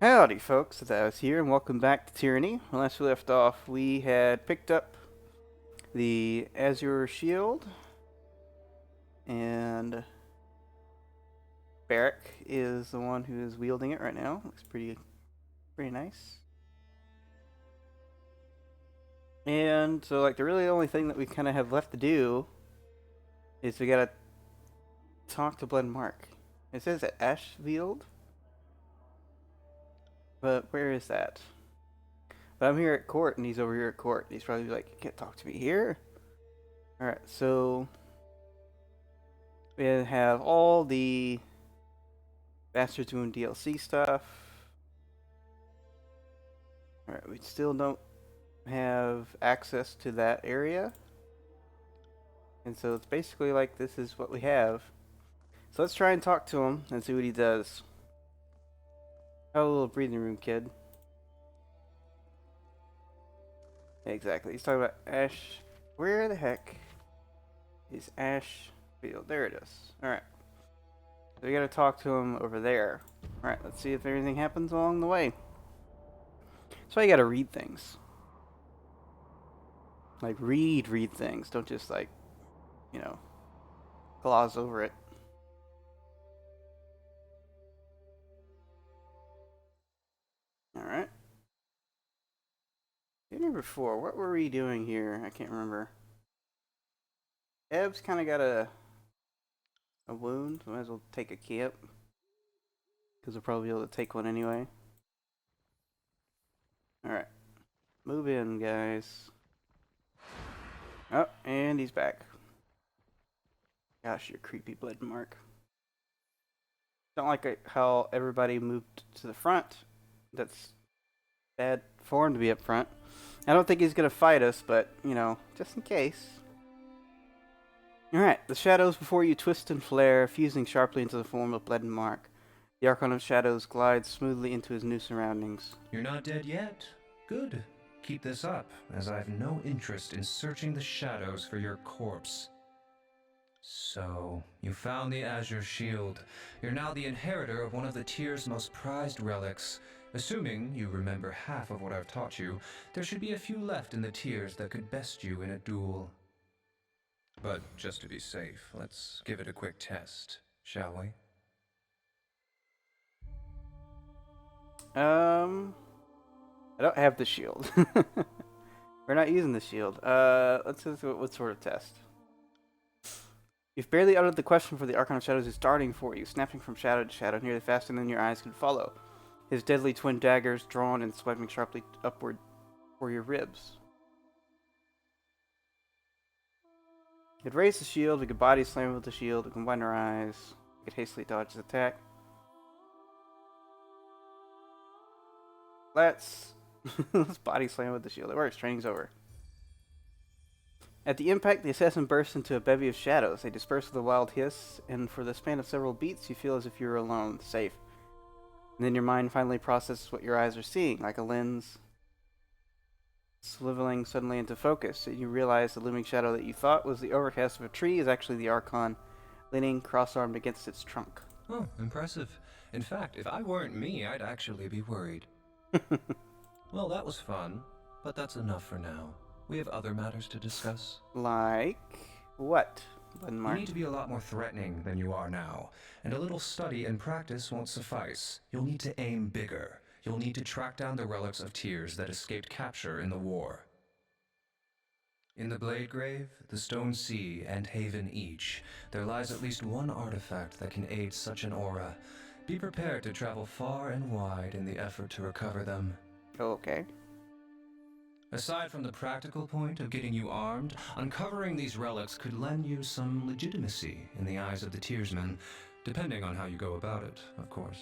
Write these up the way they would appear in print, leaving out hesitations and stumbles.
Howdy, folks. It's Alice here, and welcome back to Tyranny. When last we left off, we had picked up the Azure Shield, and Barrack is the one who is wielding it right now. Looks pretty nice. And so, like, the really only thing that we kind of have left to do is we gotta talk to Blood Mark. It says at Ashfield, but where is that? But I'm here at court, and he's over here at court. He's probably like, you can't talk to me here. Alright, so we have all the Bastard's Wound DLC stuff. Alright, we still don't have access to that area. And so it's basically like this is what we have. So let's try and talk to him and see what he does. Have a little breathing room, kid. Exactly. He's talking about Ash. Where the heck is Ashfield? There it is. Alright. So we gotta talk to him over there. Alright, let's see if anything happens along the way. That's why you gotta read things. Like, read things. Don't just, like, you know, gloss over it. Alright. Number 4. What were we doing here? I can't remember. Eb's kind of got a wound. Might as well take a camp. Because we'll probably be able to take one anyway. Alright. Move in, guys. Oh, and he's back. Gosh, you creepy Blood Mark. Don't like it how everybody moved to the front. That's bad for him to be up front. I don't think he's going to fight us, but, you know, just in case. Alright, the shadows before you twist and flare, fusing sharply into the form of Blood Mark. The Archon of Shadows glides smoothly into his new surroundings. You're not dead yet. Good. Keep this up, as I have no interest in searching the shadows for your corpse. So, you found the Azure Shield. You're now the inheritor of one of the Tyr's most prized relics. Assuming you remember half of what I've taught you, there should be a few left in the Tyrs that could best you in a duel. But just to be safe, let's give it a quick test, shall we? I don't have the shield. We're not using the shield. Let's see what sort of test. You've barely uttered the question for the Archon of Shadows is darting for you, snapping from shadow to shadow, nearly faster than your eyes can follow. His deadly twin daggers drawn and swiping sharply upward for your ribs. We could raise the shield, we could body slam with the shield, we could combine our eyes, we could hastily dodge his attack. Let's body slam with the shield. It works, training's over. At the impact, the assassin bursts into a bevy of shadows. They disperse with a wild hiss, and for the span of several beats, you feel as if you're alone, safe. And then your mind finally processes what your eyes are seeing, like a lens swiveling suddenly into focus, and you realize the looming shadow that you thought was the overcast of a tree is actually the Archon, leaning cross-armed against its trunk. Oh, impressive. In fact, if I weren't me, I'd actually be worried. Well, that was fun, but that's enough for now. We have other matters to discuss. Like what? You need to be a lot more threatening than you are now, and a little study and practice won't suffice. You'll need to aim bigger. You'll need to track down the relics of Tyrs that escaped capture in the war. In the Blade Grave, the Stone Sea, and Haven each, there lies at least one artifact that can aid such an aura. Be prepared to travel far and wide in the effort to recover them. Okay. Aside from the practical point of getting you armed, uncovering these relics could lend you some legitimacy in the eyes of the Tyrsmen, depending on how you go about it, of course.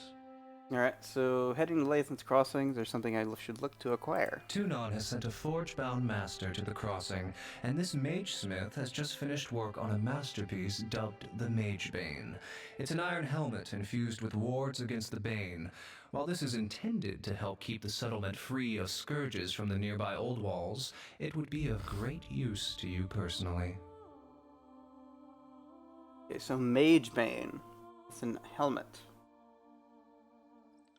Alright, so heading to Lethian's Crossings, there's something I should look to acquire. Tunon has sent a forge-bound master to the crossing, and this mage-smith has just finished work on a masterpiece dubbed the Magebane. It's an iron helmet infused with wards against the Bane. While this is intended to help keep the settlement free of scourges from the nearby old walls, it would be of great use to you personally. Okay, so Magebane. It's an helmet.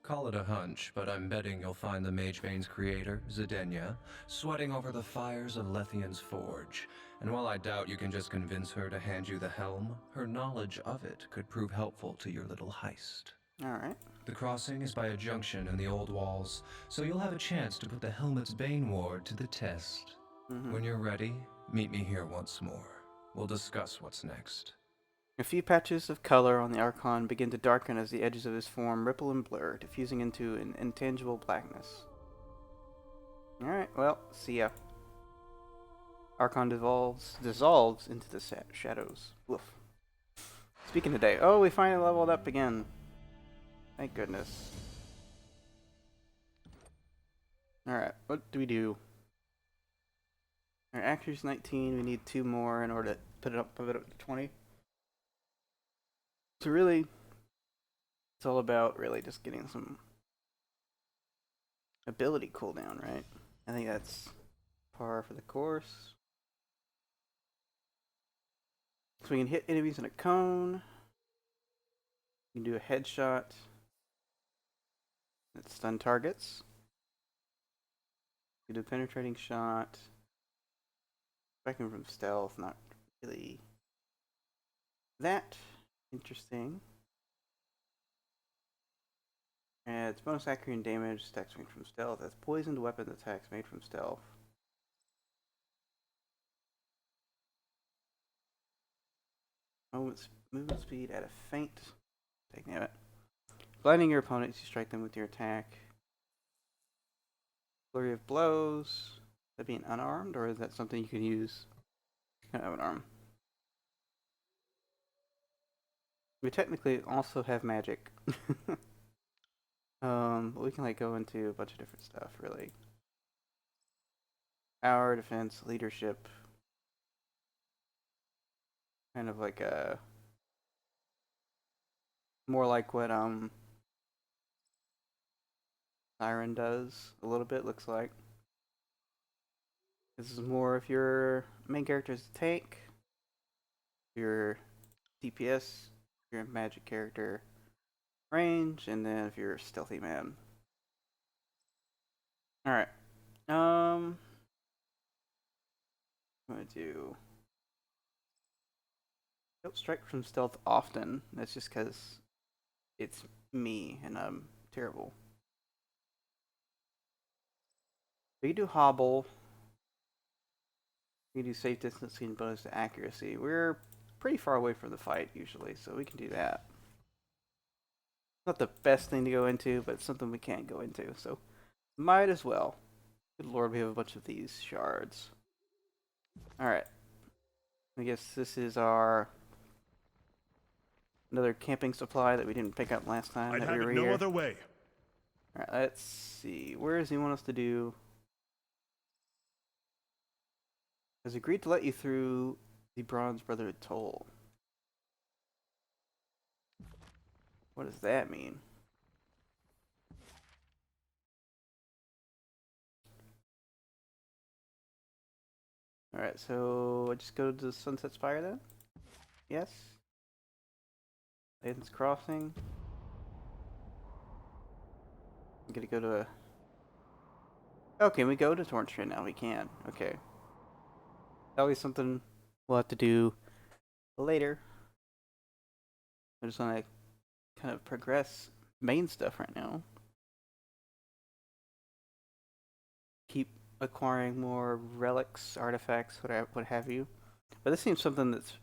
Call it a hunch, but I'm betting you'll find the Magebane's creator, Zidenya, sweating over the fires of Lethian's forge. And while I doubt you can just convince her to hand you the helm, her knowledge of it could prove helpful to your little heist. Alright. The crossing is by a junction in the old walls, so you'll have a chance to put the helmet's Bane ward to the test. When you're ready, meet me here once more. We'll discuss what's next. A few patches of color on the Archon begin to darken as the edges of his form ripple and blur, diffusing into an intangible blackness. Alright, well, see ya. Archon dissolves into the shadows. Woof. Speaking today, oh, we finally leveled up again. Thank goodness. Alright, what do we do? Our accuracy's 19, we need 2 more in order to put it up to 20. So really, it's all about really just getting some ability cooldown, right? I think that's par for the course. So we can hit enemies in a cone. We can do a headshot that stun targets. We can do a penetrating shot. Striking from stealth, not really that interesting. And it's bonus accuracy and damage, attacks made from stealth. That's poisoned weapon attacks made from stealth. Movement speed at a feint. Taking it. Blinding your opponents, you strike them with your attack. Flurry of blows. That being unarmed, or is that something you can use? Kind of an arm. We technically also have magic. But we can like go into a bunch of different stuff, really. Power, defense, leadership. Kind of like a more like what Siren does a little bit, looks like. This is more if your main character is a tank, your DPS, your magic character range, and then if you're a stealthy man. Alright. I'm gonna do don't strike from stealth often. That's just because it's me and I'm terrible. We can do hobble. We can do safe distancing bonus to accuracy. We're pretty far away from the fight usually, so we can do that. Not the best thing to go into, but it's something we can go into, so might as well. Good lord, we have a bunch of these shards. Alright. I guess this is our another camping supply that we didn't pick up last time. I'd that have we were it no here. other way. Alright, let's see. Where does he want us to do? Has agreed to let you through the Bronze Brotherhood toll. What does that mean? Alright, so I just go to the Sunset Spire then? Yes? Nathan's Crossing. I'm gonna go to a... Oh, can we go to Torch right now? We can. Okay. That'll be something we'll have to do later. I just want to kind of progress main stuff right now. Keep acquiring more relics, artifacts, what have you. But this seems something that's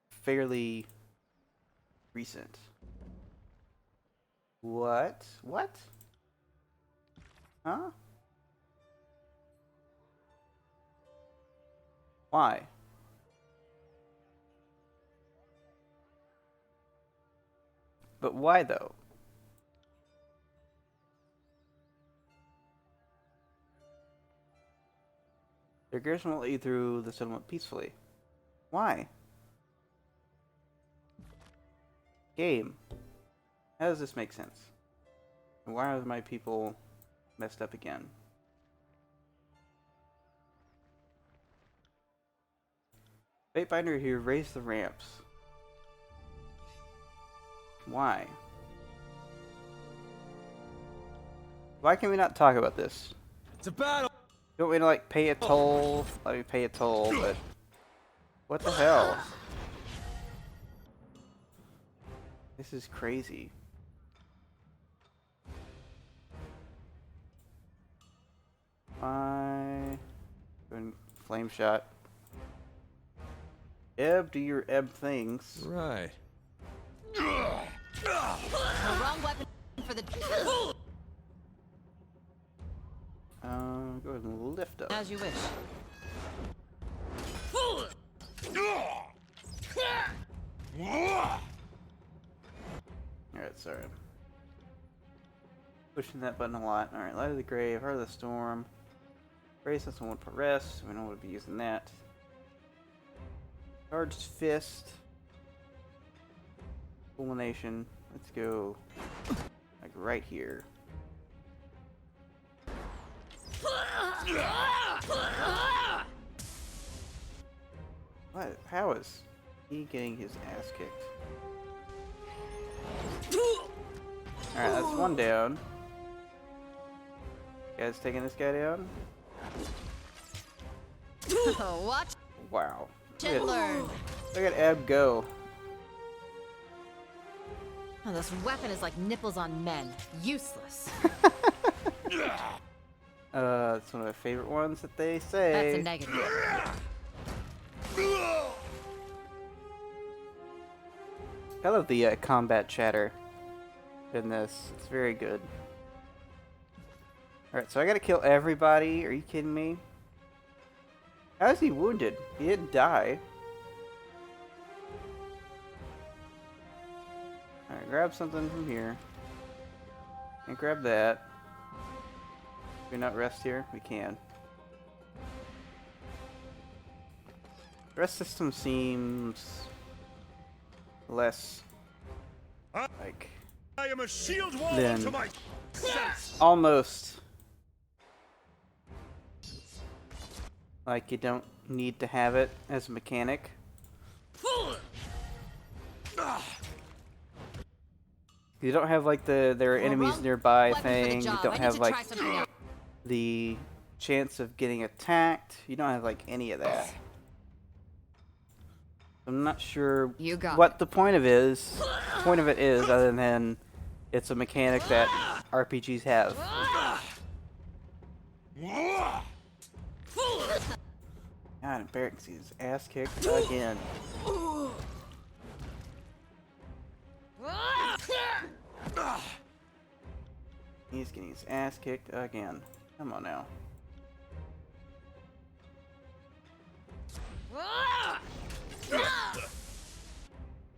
fairly recent. What? What? Huh? Why? But why though? Their garrison won't let you through the settlement peacefully. Why? Game. How does this make sense? And why are my people messed up again? Fatebinder here, raise the ramps. Why? Why can we not talk about this? It's a battle. You want me to like pay a toll? Let me pay a toll, but what the hell? This is crazy. Flame shot. Ebb, do your ebb things. Right. The wrong weapon for the. Go ahead and lift up. As you wish. Alright, sorry. Pushing that button a lot. Alright, Light of the Grave, Heart of the Storm. Brace, that's one per rest. We know we'll be using that. Charged Fist. Fulmination. Let's go like right here. What? How is he getting his ass kicked? Alright, that's one down. You guys taking this guy down? Watch Wow. and learn. Look at Ebb go. Oh, this weapon is like nipples on men. Useless. It's one of my favorite ones that they say. That's a negative. I love the combat chatter in this. It's very good. Alright, so I gotta kill everybody. Are you kidding me? How is he wounded? He didn't die. Alright, grab something from here. And grab that. Can we not rest here? We can. The rest system seems less like I am a shield wall then unto my sense. almost like you don't need to have it as a mechanic. You don't have like there are enemies nearby thing. You don't have like the chance of getting attacked. You don't have like any of that. I'm not sure You got what the point of it is, other than it's a mechanic that RPGs have. God, and Barrett sees his ass kicked again. He's getting his ass kicked again. Come on now.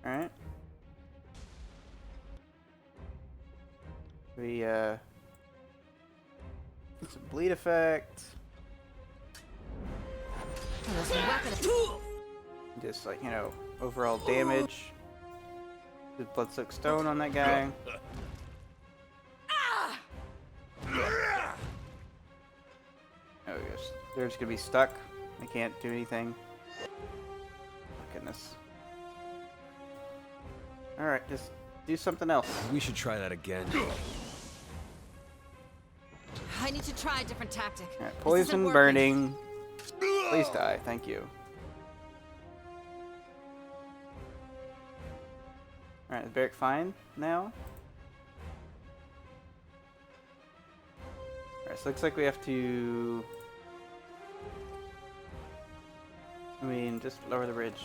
Alright. We, get some bleed effect. This weapon. Just like, you know, overall damage. The bloodsoaked stone on that guy. Oh yes, they're just gonna be stuck. They can't do anything. Oh, goodness. Alright, just do something else. We should try that again. I need to try a different tactic. Alright, This poison, isn't working. burning. Please die, thank you. Alright, is Barrick fine now? Alright, so looks like we have to... I mean, just lower the bridge.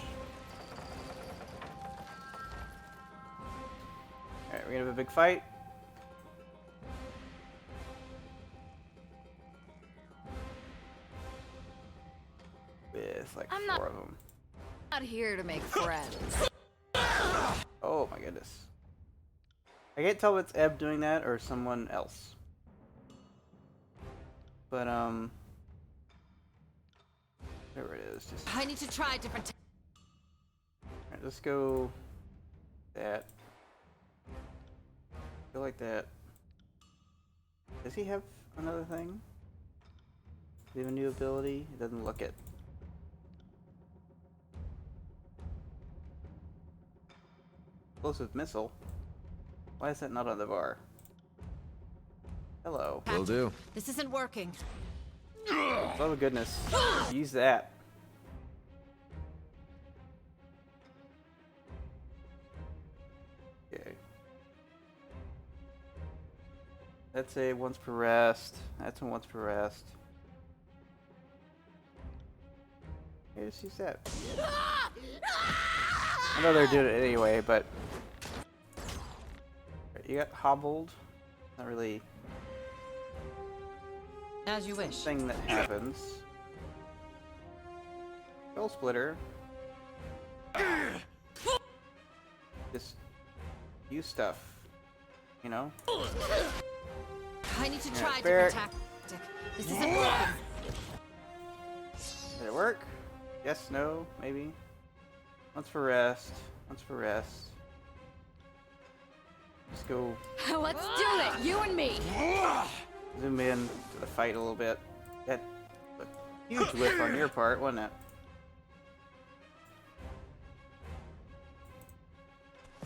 Alright, we're gonna have a big fight. With like I'm 4 of them. Not here to make friends. Oh my goodness. I can't tell if it's Ebb doing that or someone else. But, whatever it is, just... I need to try a different. Alright, let's go... that. Go like that. Does he have another thing? Does he have a new ability? It doesn't look it. Explosive missile? Why is that not on the bar? Hello. Will do. This isn't working. Oh goodness. Use that. Okay. That's a once per rest. That's a once per rest. Okay, just use that. I know they're doing it anyway, but you got hobbled. Not really As you wish. thing that happens. Skull splitter. Just use stuff, you know. I need to Yeah, try a fair. different tactic. This isn't working. Did it work? Yes, no, maybe. Once for rest. Once for rest. Just go Let's do it, you and me. zoom in to the fight a little bit. That was a huge whiff on your part, wasn't it?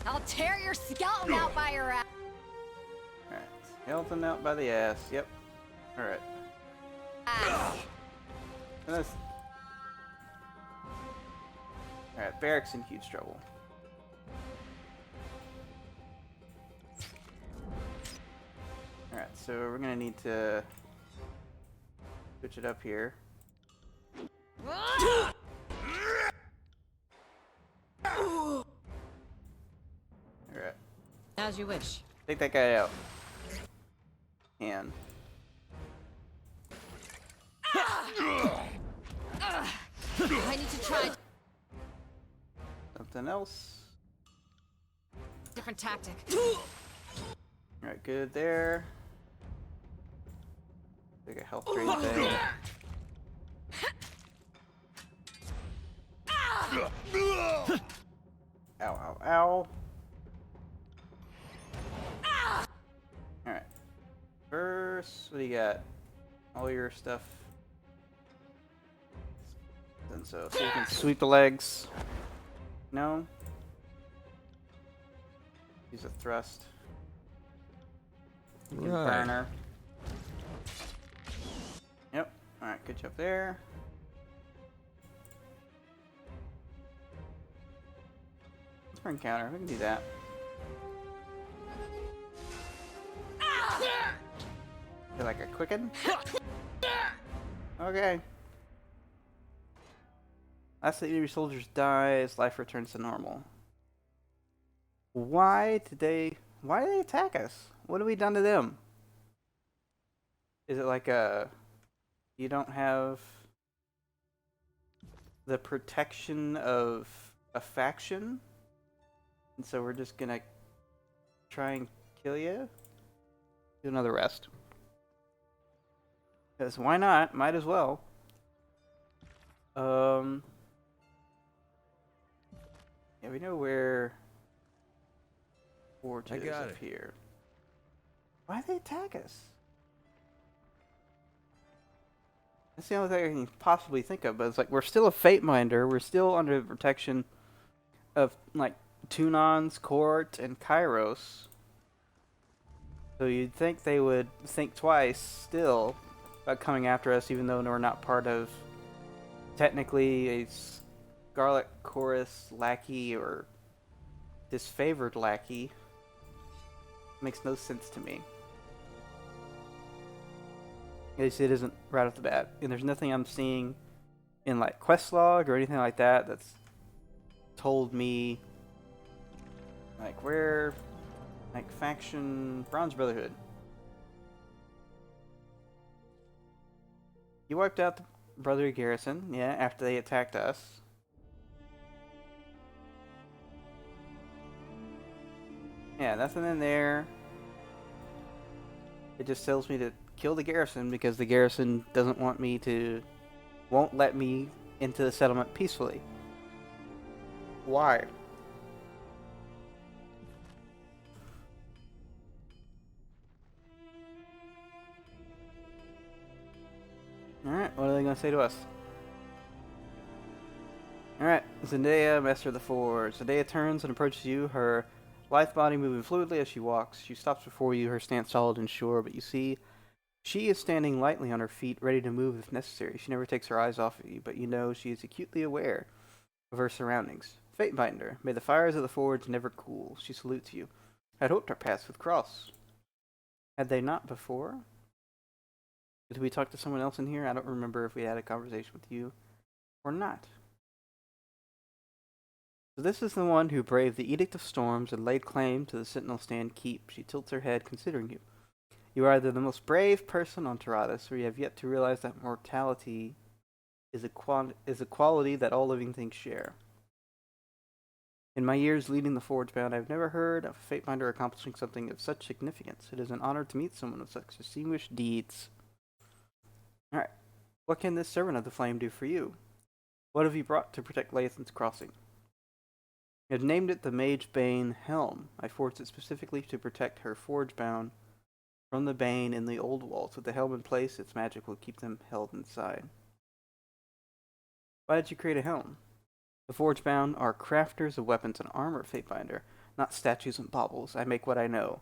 I'll tear your skeleton out by your ass. Alright. Skeleton out by the ass. Yep. Alright. Alright, Barrack's in huge trouble. Alright, so we're gonna need to switch it up here. Alright. As you wish. Take that guy out. And I need to try something else. a different tactic. Alright, good there. Take a health drain thing. Ow, ow, ow. Alright. First, what do you got? All your stuff. And so you can sweep the legs. No? Use a thrust. You can burn her. Yep. Alright, good job there. Let's burn counter. We can do that. Feel like a quicken? Okay. Last the enemy soldiers dies, life returns to normal. Why did they attack us? What have we done to them? Is it like you don't have the protection of a faction? And so we're just gonna try and kill you? Do another rest. Because why not? Might as well. Yeah, we know where Forge is up here. Why did they attack us? That's the only thing I can possibly think of, but it's like we're still a Fate Minder. We're still under the protection of like Tunon's court and Kairos. So you'd think they would think twice still about coming after us, even though we're not part of technically a Scarlet Chorus lackey or disfavored lackey. Makes no sense to me. At least it isn't right off the bat. And there's nothing I'm seeing in like quest log or anything like that that's told me like where like faction Bronze Brotherhood. You wiped out the Brotherhood garrison, yeah, after they attacked us. Yeah, nothing in there. It just tells me to kill the garrison because the garrison won't let me into the settlement peacefully. Why? Alright, what are they going to say to us? Alright, Zendaya, Master of the Forge. Zendaya turns and approaches you, her lithe body moving fluidly as she walks. She stops before you, her stance solid and sure, but you see She is standing lightly on her feet, ready to move if necessary. She never takes her eyes off of you, but you know she is acutely aware of her surroundings. Fatebinder, may the fires of the forge never cool. She salutes you. I'd hoped our paths would cross. Had they not before? Did we talk to someone else in here? I don't remember if we had a conversation with you or not. So this is the one who braved the Edict of Storms and laid claim to the Sentinel Stand Keep. She tilts her head, considering you. You are either the most brave person on Taradas, or you have yet to realize that mortality is a quality that all living things share. In my years leading the Forgebound, I have never heard of a Fatebinder accomplishing something of such significance. It is an honor to meet someone with such distinguished deeds. Alright, what can this servant of the flame do for you? What have you brought to protect Lethian's crossing? I have named it the Mage Bane Helm. I forged it specifically to protect her Forgebound from the Bane in the old walls. With the helm in place, its magic will keep them held inside. Why did you create a helm? The Forgebound are crafters of weapons and armor, Fatebinder, not statues and baubles. I make what I know.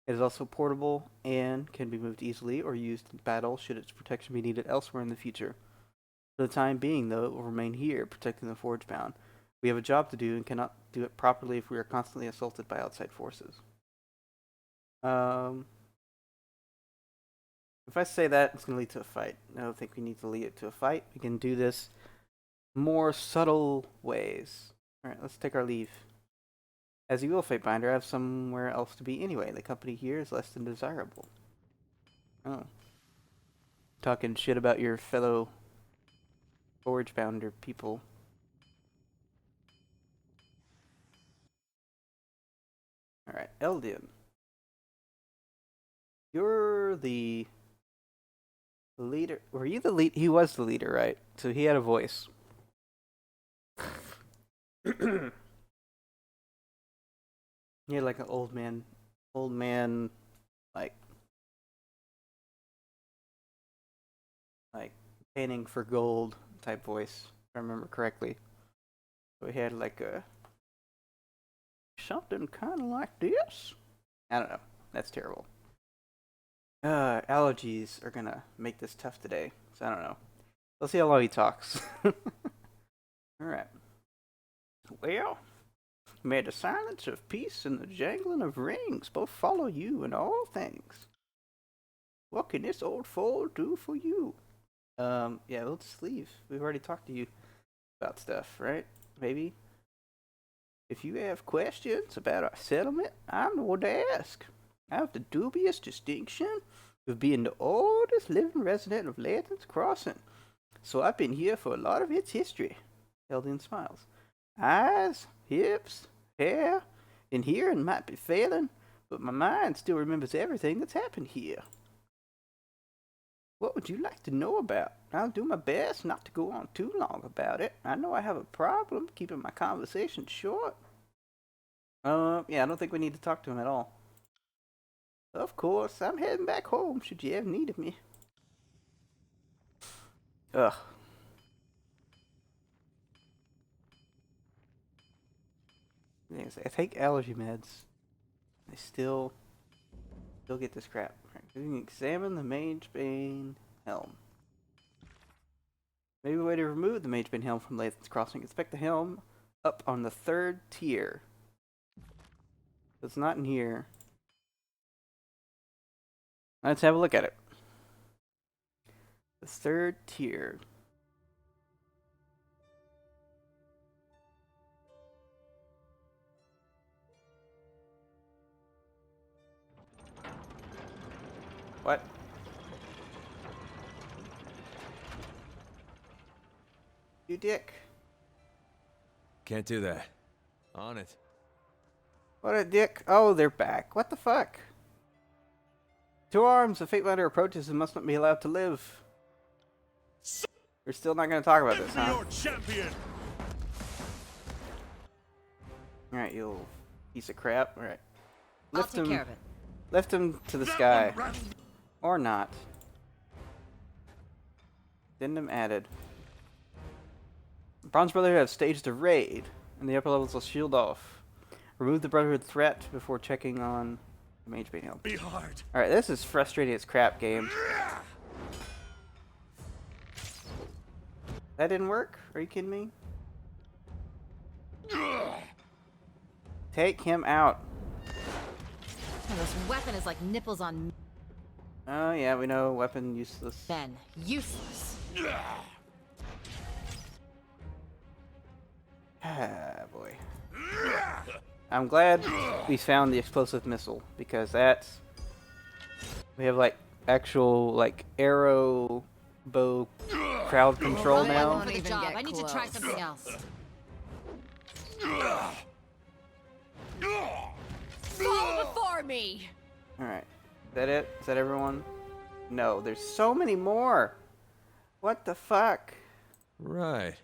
It is also portable and can be moved easily or used in battle should its protection be needed elsewhere in the future. For the time being, though, it will remain here, protecting the Forgebound. We have a job to do and cannot do it properly if we are constantly assaulted by outside forces. If I say that, it's going to lead to a fight. I don't think we need to lead it to a fight. We can do this more subtle ways. Alright, let's take our leave. As you will, Fatebinder, I have somewhere else to be anyway. The company here is less than desirable. Oh. Talking shit about your fellow Forgebounder people. Alright, Eldian. You're the leader. Were you the lead? He was the leader, right? So he had a voice. He had like an old man, like panning for gold type voice, if I remember correctly. So he had like a something kind of like this. I don't know. That's terrible. Allergies are gonna make this tough today, so I don't know. Let's see how long he talks. Alright. Well, may the silence of peace and the jangling of rings both follow you in all things. What can this old fool do for you? Yeah, we'll just leave. We've already talked to you about stuff, right? Maybe? If you have questions about our settlement, I'm the one to ask. I have the dubious distinction of being the oldest living resident of Lethian's Crossing, so I've been here for a lot of its history. Eldian smiles. Eyes, hips, hair, and hearing might be failing, but my mind still remembers everything that's happened here. What would you like to know about? I'll do my best not to go on too long about it. I know I have a problem keeping my conversation short. Yeah, I don't think we need to talk to him at all. Of course, I'm heading back home should you ever need of me. Ugh. I take allergy meds. I still get this crap. Right, we can examine the Mage Bane Helm. Maybe a way to remove the Mage Bane Helm from Lethian's Crossing. Inspect the helm up on the 3rd tier. It's not in here. Let's have a look at it. The 3rd tier. What? You dick. Can't do that. On it. What a dick. Oh, they're back. What the fuck? 2 arms. The Fatebinder approaches and must not be allowed to live. We're still not going to talk about this, huh? Your champion. Alright, you little piece of crap. Alright. I'll take care of it. Lift him to the sky. Or not. Addendum added. Bronze Brotherhood have staged a raid, and the upper levels will shield off. Remove the Brotherhood threat before checking on Mage Bane heal. Be hard. Alright, this is frustrating as crap, game. That didn't work? Are you kidding me? Take him out. Oh, this weapon is like nipples on Oh yeah, we know weapon useless. men. Useless. Ah, boy. I'm glad we found the explosive missile because that's we have like actual like arrow bow crowd control Wrong now. weapon for the even job. get I need to try close. something else. Fall before me! Alright. Is that it? Is that everyone? No, there's so many more. What the fuck? Right.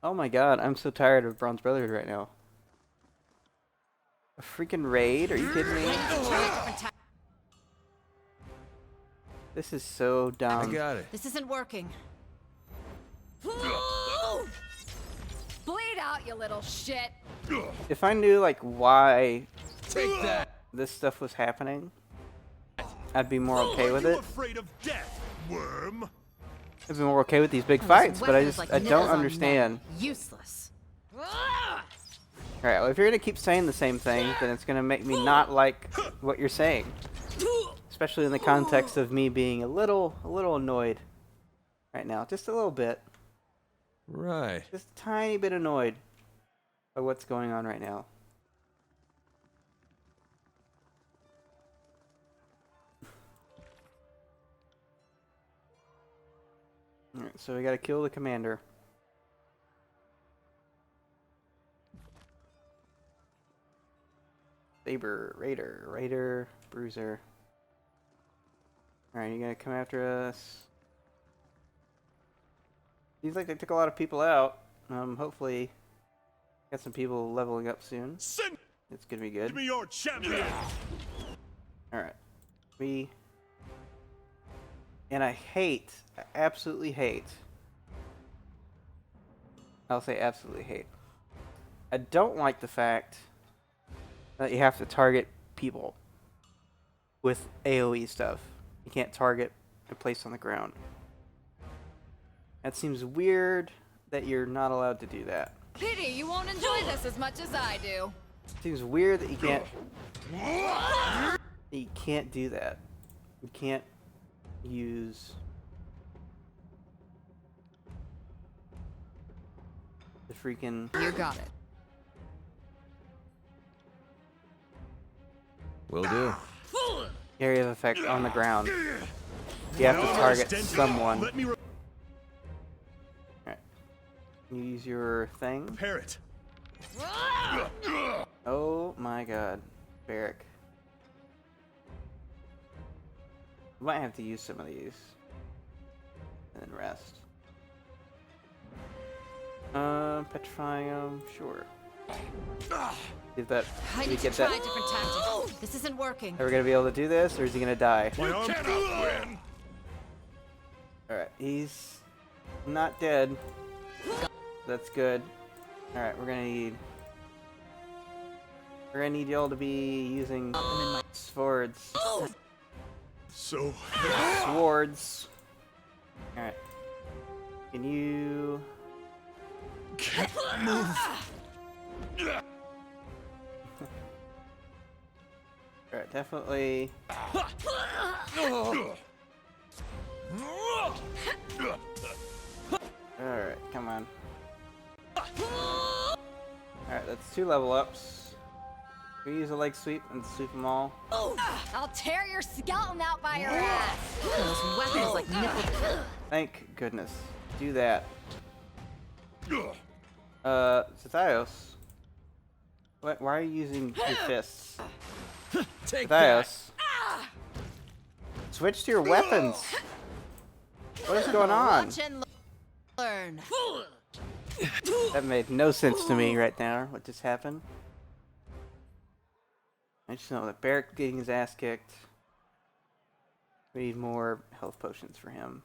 Oh my god, I'm so tired of Bronze Brotherhood right now. A freaking raid? Are you kidding me? I need to try a different tac- This is so I dumb. got it. This isn't working. Bleed out, you little shit! If I knew like why Take that. this stuff was happening, I'd be more okay with Are you it. afraid of death, worm? I'd be more okay with these big Oh, this fights, but I weapon is just like I nipples don't on understand. men. Useless. Alright, well if you're gonna keep saying the same thing, then it's gonna make me not like what you're saying. Especially in the context of me being a little annoyed right now. Just a little bit. Right. Just a tiny bit annoyed by what's going on right now. Alright, so we gotta kill the commander. Saber, Raider, Bruiser. Alright, you gonna come after us? Seems like they took a lot of people out. Hopefully, got some people leveling up soon. Send It's gonna be good. me your champion. Alright. And I absolutely hate. I'll say absolutely hate. I don't like the fact that you have to target people with AoE stuff. You can't target a place on the ground. That seems weird that you're not allowed to do that. Pity you won't enjoy this as much as I do. Seems weird that you can't do that. You can't use the freaking You got it. Will do. area of effect on the ground. You have to target someone. Let me Alright. You use your thing. repair it. Oh my god. Barrack. Might have to use some of these. And then rest. Petrifying them, sure. See if that I we need to get try that. a different tactic. This isn't working. Are we gonna be able to do this or is he gonna die? My arm cannot win. Alright, he's not dead. That's good. Alright, we're gonna need y'all to be using swords. So Swords. Alright. Can you can't move. Alright, definitely Alright, come on. Alright, that's 2 level ups. We use a leg sweep and sweep them all. I'll tear your skeleton out by your ass! Oh, this weapon is like nipples. Thank goodness. Do that. Zethios. What? Why are you using your fists? Take that. Zethios. Switch to your weapons. What is going on? Watch and learn. That made no sense to me right now. What just happened? I just know that Barrack getting his ass kicked. We need more health potions for him.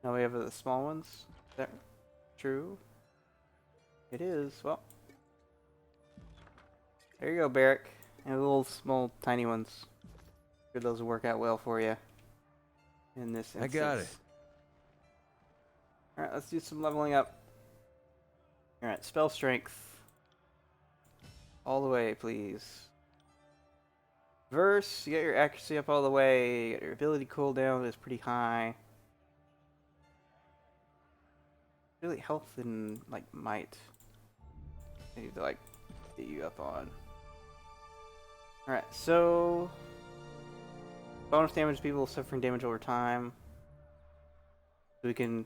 Now we have the small ones. Is that true? It is. Well, There you go, Barrick. And the little small tiny ones. Sure those will work out well for you. In this instance. I got it. Alright, let's do some leveling up. Alright, spell strength. All the way, please. Verse, you got your accuracy up all the way. You got your ability cooldown is pretty high. Really health and like might. I need to like get you up on. Alright, so bonus damage to people suffering damage over time. So we can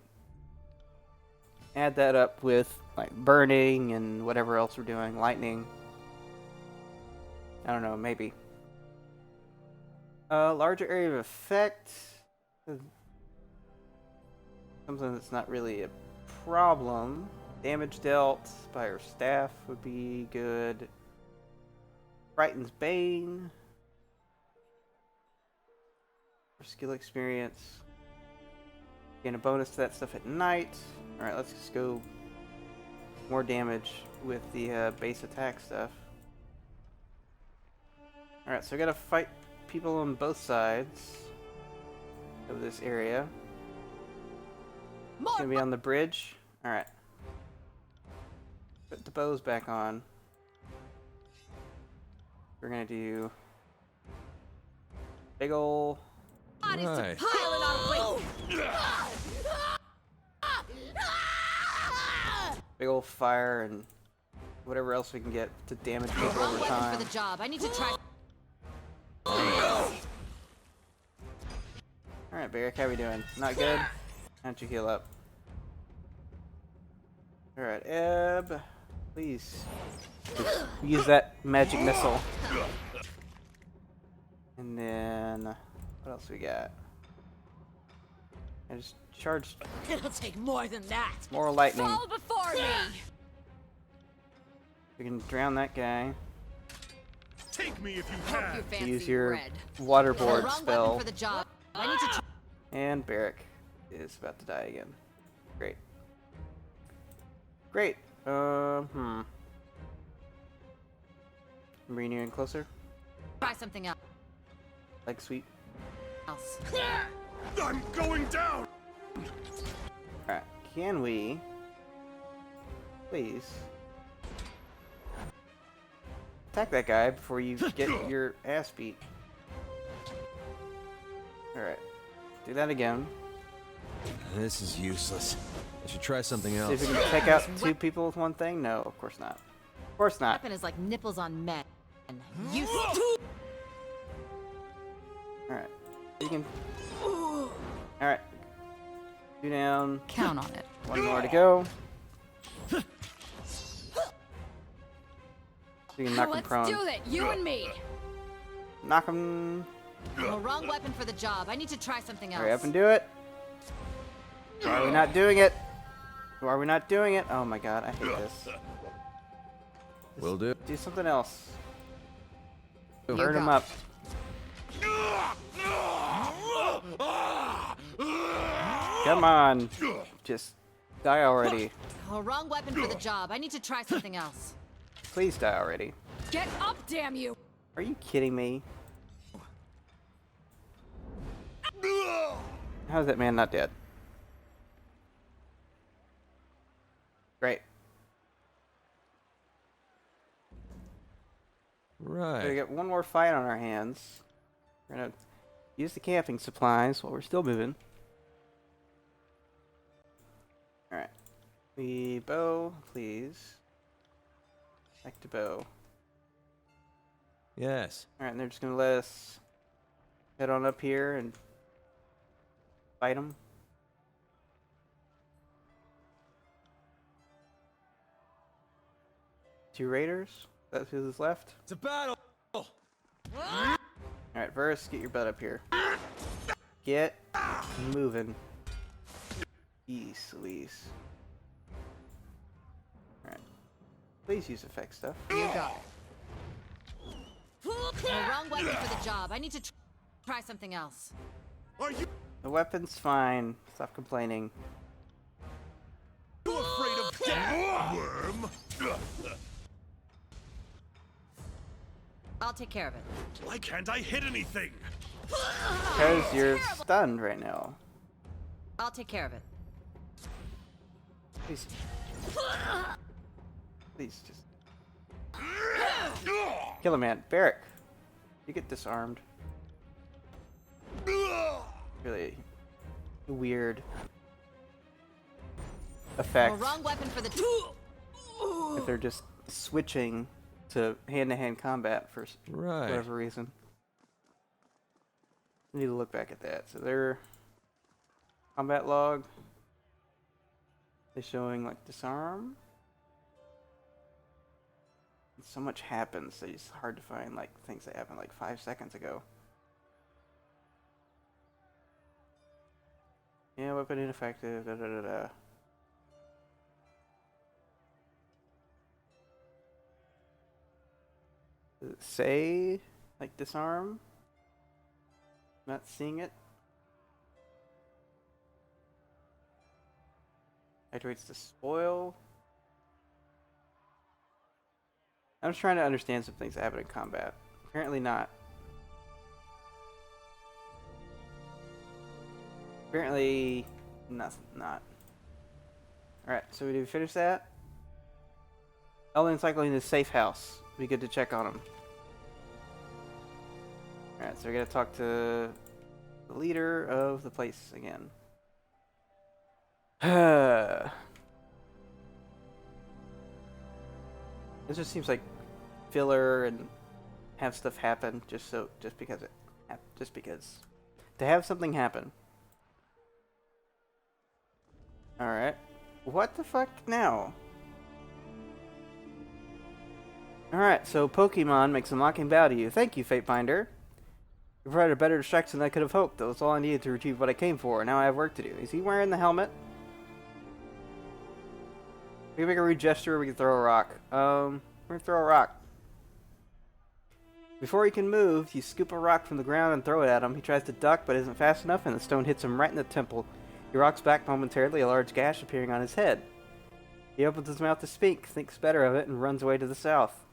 add that up with like burning and whatever else we're doing, lightning. I don't know, maybe. Larger area of effect. Something that's not really a problem. Damage dealt by her staff would be good. Frighten's Bane. For skill experience. Gain a bonus to that stuff at night. Alright, let's just go more damage with the base attack stuff. Alright, so I gotta fight people on both sides of this area. It's gonna be on the bridge. Alright. Put the bows back on. We're gonna do big ol' Right. big ol' fire and whatever else we can get to damage people Wrong over weapon time. for the job. I need to try. Alright, Barrick, how we doing? Not good? Why don't you heal up? Alright, Ebb, please. Use that magic missile. And then, what else we got? I just charged It'll take more than that. more lightning. Fall before me. We can drown that guy. Take me if you Hope can. you fancy Use your red. waterboard Wrong spell. weapon for the job. I need to try. And Barrick is about to die again. Great. Great. Bringing you in closer. Try something else. Like sweet. I'm going down. Alright. Can we please attack that guy before you get your ass beat? Alright. Do that again. This is useless. I should try something See else. if we can take out two people with one thing? No, of course not. Of course not. Weapon is like nipples on men. You. Alright. You can. Alright. Two down. Count on it. One more to go. You can knock him Let's prone. do it, you and me. Knock him. The wrong weapon for the job. I need to try something else. Hurry up and do it. Why are we not doing it? Why are we not doing it? Oh my god, I hate this. Will do. Do something else. You Burn him got up. Come on. Just die already. The wrong weapon for the job. I need to try something else. Please die already. Get up, damn you. Are you kidding me? How is that man not dead? Great. So we Right. got one more fight on our hands. We're gonna use the camping supplies while we're still moving. Alright. The bow, please. Back to bow. Yes. Alright, and they're just gonna let us head on up here and fight them. Two raiders? That's who's left? It's a battle. Alright, Verse, get your butt up here. Get moving. Jeez Louise. Alright. Please use effect stuff. You got it. The wrong weapon for the job. I need to try something else. Are you The weapon's fine. Stop complaining. afraid of death, worm? I'll take care of it. Why can't I hit anything? Because you're stunned right now. I'll take care of it. Please. Please just kill him, man. Barrick, you get disarmed. Really weird effect. Well, wrong weapon for the. If they're just switching to hand-to-hand combat for Right. whatever reason. I need to look back at that. So their combat log is showing like disarm. And so much happens that it's hard to find like things that happened like 5 seconds ago. Yeah, weapon ineffective. Da da da da. Does it say like disarm? Not seeing it. Activates the spoil. I'm just trying to understand some things that happen in combat. Apparently not. Apparently nothing. Not. Alright, so did we finish that? Elden cycling is safe house. Be good to check on him. Alright, so we gotta talk to the leader of the place again. This just seems like filler and have stuff happen just because to have something happen. Alright. What the fuck now? Alright, so Pokemon makes a mocking bow to you. Thank you, Fatebinder. You provided a better distraction than I could have hoped. That was all I needed to retrieve what I came for. Now I have work to do. Is he wearing the helmet? We can make a rude gesture or we can throw a rock. We're gonna throw a rock. Before he can move, you scoop a rock from the ground and throw it at him. He tries to duck but isn't fast enough and the stone hits him right in the temple. He rocks back momentarily, a large gash appearing on his head. He opens his mouth to speak, thinks better of it, and runs away to the south.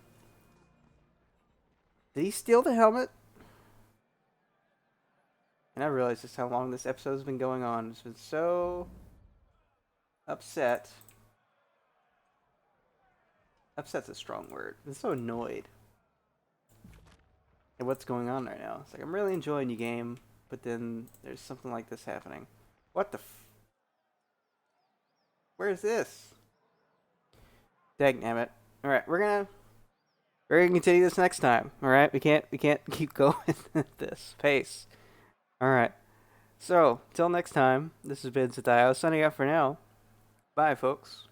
Did he steal the helmet? And I realize just how long this episode has been going on. It's been so upset. Upset's a strong word. I'm so annoyed at what's going on right now. It's like, I'm really enjoying the game, but then there's something like this happening. What the Where is this? Dagnabbit. Alright, we're gonna continue this next time. Alright? We can't keep going at this pace. Alright. So, till next time, this has been Satayo signing out for now. Bye, folks.